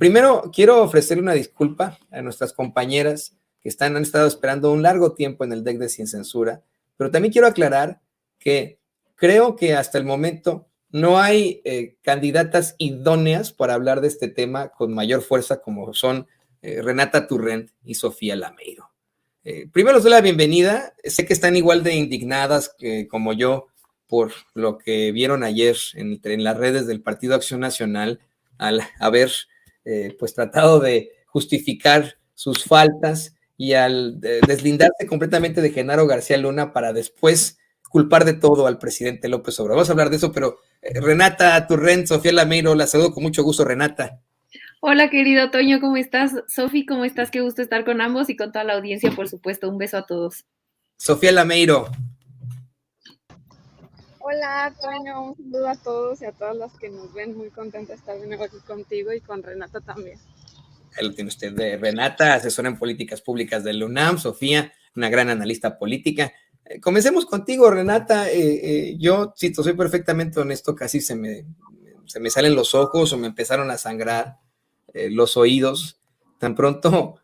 Primero, quiero ofrecerle una disculpa a nuestras compañeras que han estado esperando un largo tiempo en el deck de Sin Censura, pero también quiero aclarar que creo que hasta el momento no hay candidatas idóneas para hablar de este tema con mayor fuerza como son Renata Turrent y Sofía Lameiro. Primero les doy la bienvenida. Sé que están igual de indignadas como yo por lo que vieron ayer en las redes del Partido Acción Nacional al haber pues tratado de justificar sus faltas y al deslindarse completamente de Genaro García Luna para después culpar de todo al presidente López Obrador. Vamos a hablar de eso, pero Renata Turrent, Sofía Lameiro, la saludo con mucho gusto, Renata. Hola, querido Toño, ¿cómo estás? Sofi, ¿cómo estás? Qué gusto estar con ambos y con toda la audiencia, por supuesto. Un beso a todos. Sofía Lameiro. Hola, Toño, un saludo a todos y a todas las que nos ven. Muy contenta de estar de nuevo aquí contigo y con Renata también. Ahí lo tiene usted, de Renata, asesora en políticas públicas del UNAM, Sofía, una gran analista política. Comencemos contigo, Renata. Yo, si te soy perfectamente honesto, casi se me salen los ojos o me empezaron a sangrar los oídos. Tan pronto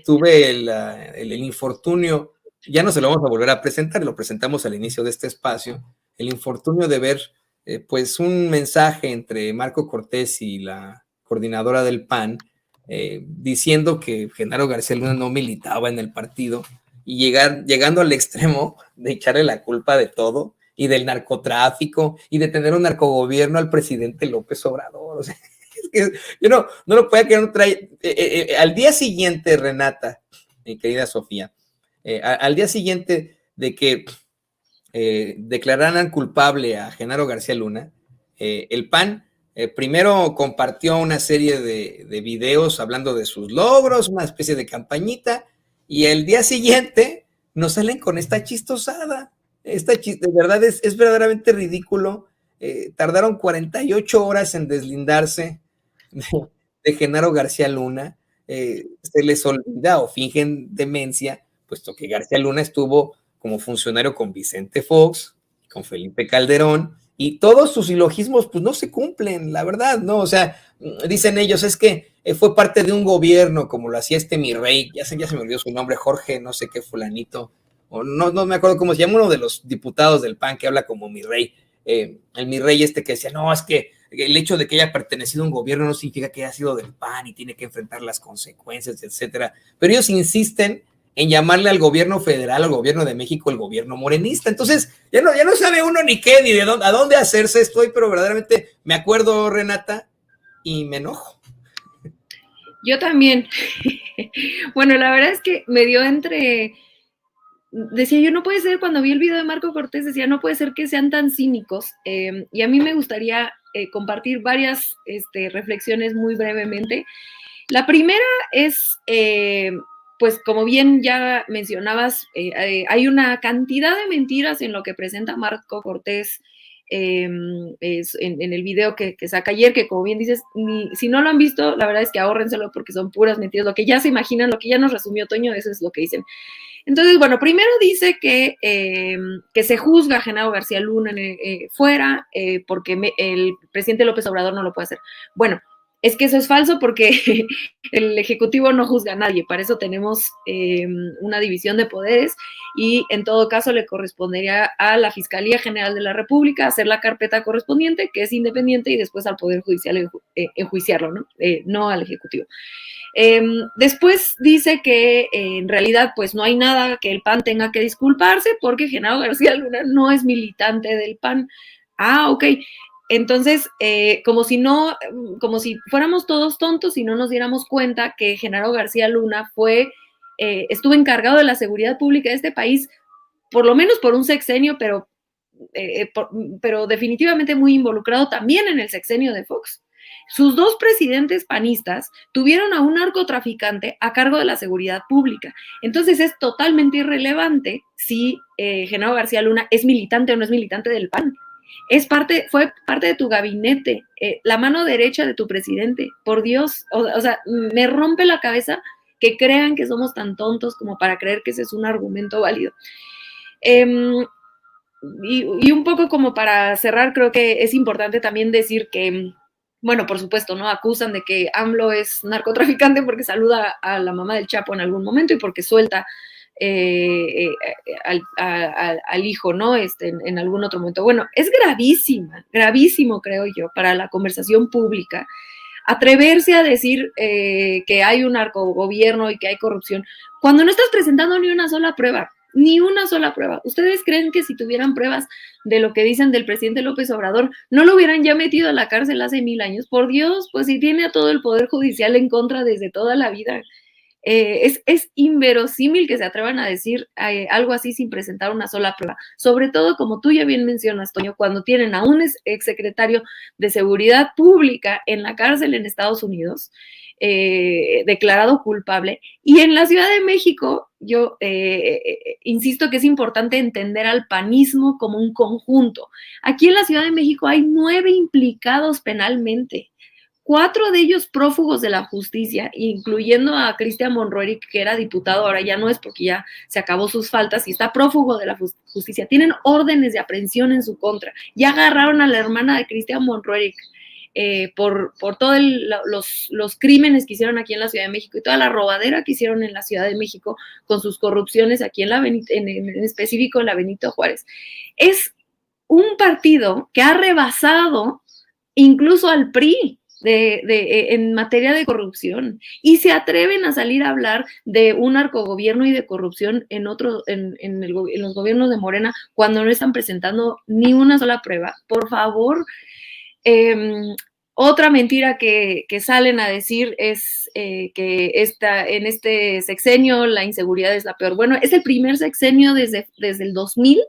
tuve el infortunio, ya no se lo vamos a volver a presentar, lo presentamos al inicio de este espacio, el infortunio de ver pues un mensaje entre Marco Cortés y la coordinadora del PAN, diciendo que Genaro García Luna no militaba en el partido y llegando al extremo de echarle la culpa de todo y del narcotráfico y de tener un narcogobierno al presidente López Obrador. O sea, es que yo no lo podía creer. Al día siguiente, Renata, mi querida Sofía, al día siguiente de que declararan culpable a Genaro García Luna, el PAN primero compartió una serie de videos hablando de sus logros, una especie de campañita, y el día siguiente nos salen con esta chistosada. De verdad es verdaderamente ridículo. Tardaron 48 horas en deslindarse de Genaro García Luna. Se les olvida o fingen demencia, puesto que García Luna estuvo como funcionario con Vicente Fox, con Felipe Calderón, y todos sus silogismos pues no se cumplen, la verdad, ¿no? O sea, dicen ellos, es que fue parte de un gobierno, como lo hacía mi rey, ya se me olvidó su nombre, Jorge, no sé qué fulanito, o no me acuerdo cómo se llama, uno de los diputados del PAN que habla como mi rey, el mi rey que decía, no, es que el hecho de que haya pertenecido a un gobierno no significa que haya sido del PAN y tiene que enfrentar las consecuencias, etcétera. Pero ellos insisten en llamarle al gobierno federal, al gobierno de México, el gobierno morenista. Entonces, ya no sabe uno ni qué, ni de dónde, a dónde hacerse. Estoy, pero verdaderamente me acuerdo, Renata, y me enojo. Yo también. Bueno, la verdad es que me dio decía yo, no puede ser, cuando vi el video de Marco Cortés, decía, no puede ser que sean tan cínicos. Y a mí me gustaría compartir varias reflexiones muy brevemente. La primera es, pues como bien ya mencionabas, hay una cantidad de mentiras en lo que presenta Marco Cortés en el video que saca ayer, que como bien dices, si no lo han visto, la verdad es que ahórrenselo porque son puras mentiras, lo que ya se imaginan, lo que ya nos resumió Toño, eso es lo que dicen. Entonces, bueno, primero dice que se juzga a Genaro García Luna fuera porque el presidente López Obrador no lo puede hacer. Bueno, es que eso es falso porque el Ejecutivo no juzga a nadie, para eso tenemos una división de poderes y en todo caso le correspondería a la Fiscalía General de la República hacer la carpeta correspondiente, que es independiente, y después al Poder Judicial enjuiciarlo, ¿no? No al Ejecutivo. Después dice que en realidad pues no hay nada que el PAN tenga que disculparse porque Genaro García Luna no es militante del PAN. Ok. Entonces, como si fuéramos todos tontos y no nos diéramos cuenta que Genaro García Luna estuvo encargado de la seguridad pública de este país, por lo menos por un sexenio, pero definitivamente muy involucrado también en el sexenio de Fox. Sus dos presidentes panistas tuvieron a un narcotraficante a cargo de la seguridad pública. Entonces es totalmente irrelevante si Genaro García Luna es militante o no es militante del PAN. Fue parte de tu gabinete, la mano derecha de tu presidente. Por Dios, o sea, me rompe la cabeza que crean que somos tan tontos como para creer que ese es un argumento válido. Y un poco como para cerrar, creo que es importante también decir que bueno, por supuesto, ¿no? Acusan de que AMLO es narcotraficante porque saluda a la mamá del Chapo en algún momento y porque suelta al hijo, ¿no? En algún otro momento. Bueno, es gravísimo, creo yo, para la conversación pública, atreverse a decir que hay un narcogobierno y que hay corrupción, cuando no estás presentando ni una sola prueba. Ni una sola prueba. ¿Ustedes creen que si tuvieran pruebas de lo que dicen del presidente López Obrador, no lo hubieran ya metido a la cárcel hace 1000 años? Por Dios, pues si tiene a todo el Poder Judicial en contra desde toda la vida. Es inverosímil que se atrevan a decir algo así sin presentar una sola prueba. Sobre todo, como tú ya bien mencionas, Toño, cuando tienen a un exsecretario de Seguridad Pública en la cárcel en Estados Unidos, declarado culpable. Y en la Ciudad de México, yo insisto que es importante entender al panismo como un conjunto. Aquí en la Ciudad de México hay 9 implicados penalmente. 4 de ellos prófugos de la justicia, incluyendo a Cristian Monroy, que era diputado, ahora ya no es porque ya se acabó sus faltas y está prófugo de la justicia. Tienen órdenes de aprehensión en su contra. Ya agarraron a la hermana de Cristian Monroy por todos los crímenes que hicieron aquí en la Ciudad de México y toda la robadera que hicieron en la Ciudad de México con sus corrupciones aquí en específico en la Benito Juárez. Es un partido que ha rebasado incluso al PRI. En materia de corrupción, y se atreven a salir a hablar de un narcogobierno y de corrupción en los gobiernos de Morena cuando no están presentando ni una sola prueba. Por favor, otra mentira que salen a decir es que en este sexenio la inseguridad es la peor. Bueno, es el primer sexenio desde el 2000.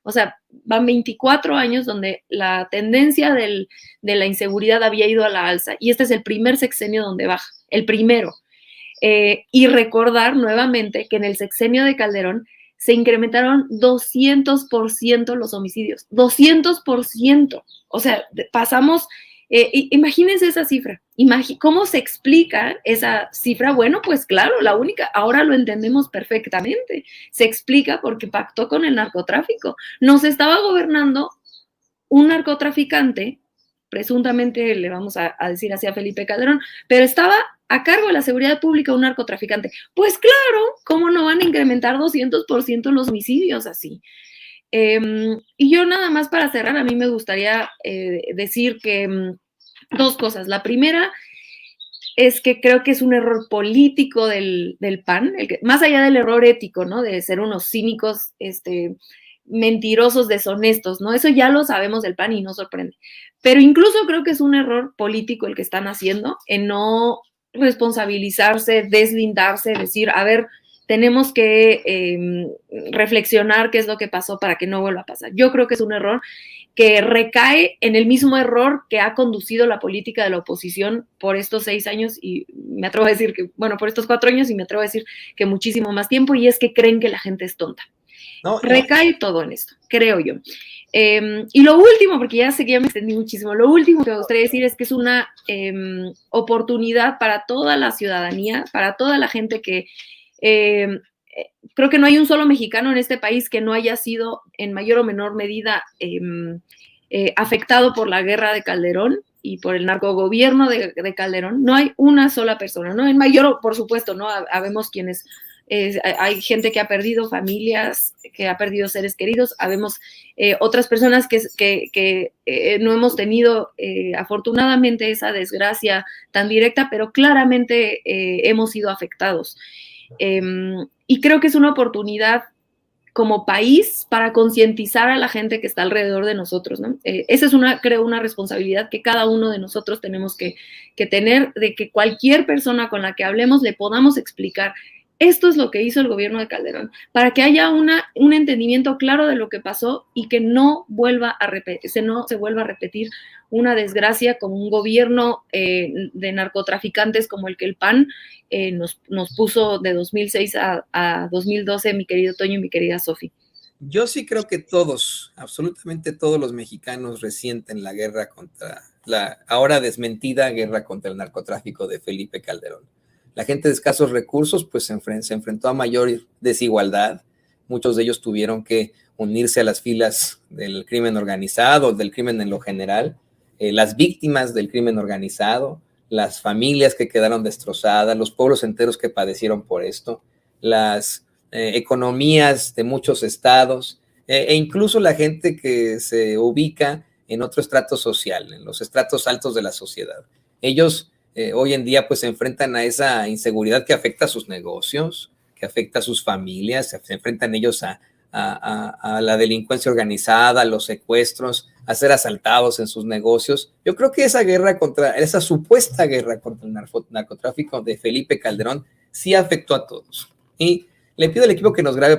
O sea, van 24 años donde la tendencia de la inseguridad había ido a la alza y este es el primer sexenio donde baja, el primero. Y recordar nuevamente que en el sexenio de Calderón se incrementaron 200% los homicidios, 200%. O sea, pasamos, imagínense esa cifra, ¿cómo se explica esa cifra? Bueno, pues claro, la única, ahora lo entendemos perfectamente, se explica porque pactó con el narcotráfico. Nos estaba gobernando un narcotraficante, presuntamente le vamos a decir así a Felipe Calderón, pero estaba a cargo de la seguridad pública un narcotraficante. Pues claro, ¿cómo no van a incrementar 200% los homicidios así? Y yo nada más para cerrar, a mí me gustaría decir que 2 cosas. La primera es que creo que es un error político del PAN, más allá del error ético, ¿no? De ser unos cínicos, mentirosos, deshonestos, ¿no? Eso ya lo sabemos del PAN y no sorprende. Pero incluso creo que es un error político el que están haciendo en no responsabilizarse, deslindarse, decir, a ver, tenemos que reflexionar qué es lo que pasó para que no vuelva a pasar. Yo creo que es un error que recae en el mismo error que ha conducido la política de la oposición por estos 6 años y me atrevo a decir que, bueno, por estos 4 años y me atrevo a decir que muchísimo más tiempo, y es que creen que la gente es tonta. Recae todo en esto, creo yo. Y lo último, porque ya sé que ya me extendí muchísimo, lo último que me gustaría decir es que es una oportunidad para toda la ciudadanía, para toda la gente que creo que no hay un solo mexicano en este país que no haya sido en mayor o menor medida afectado por la guerra de Calderón y por el narcogobierno de Calderón. No hay una sola persona, ¿no? En mayor, por supuesto, ¿no? Habemos quienes, hay gente que ha perdido familias, que ha perdido seres queridos, habemos otras personas que no hemos tenido afortunadamente esa desgracia tan directa, pero claramente hemos sido afectados. Y creo que es una oportunidad como país para concientizar a la gente que está alrededor de nosotros, ¿no? Esa es creo, una responsabilidad que cada uno de nosotros tenemos que tener, de que cualquier persona con la que hablemos le podamos explicar, esto es lo que hizo el gobierno de Calderón, para que haya un entendimiento claro de lo que pasó y que no vuelva a repetirse, no se vuelva a repetir una desgracia como un gobierno de narcotraficantes como el que el PAN nos puso de 2006 a 2012, mi querido Toño y mi querida Sofi. Yo sí creo que todos, absolutamente todos los mexicanos resienten la guerra contra la ahora desmentida guerra contra el narcotráfico de Felipe Calderón. La gente de escasos recursos pues se enfrentó a mayor desigualdad. Muchos de ellos tuvieron que unirse a las filas del crimen organizado, del crimen en lo general. las víctimas del crimen organizado, las familias que quedaron destrozadas, los pueblos enteros que padecieron por esto, las economías de muchos estados, e incluso la gente que se ubica en otro estrato social, en los estratos altos de la sociedad. Ellos hoy en día pues se enfrentan a esa inseguridad que afecta a sus negocios, que afecta a sus familias, se enfrentan ellos a la delincuencia organizada, a los secuestros, a ser asaltados en sus negocios. Yo creo que esa supuesta guerra contra el narcotráfico de Felipe Calderón sí afectó a todos. Y le pido al equipo que nos grabe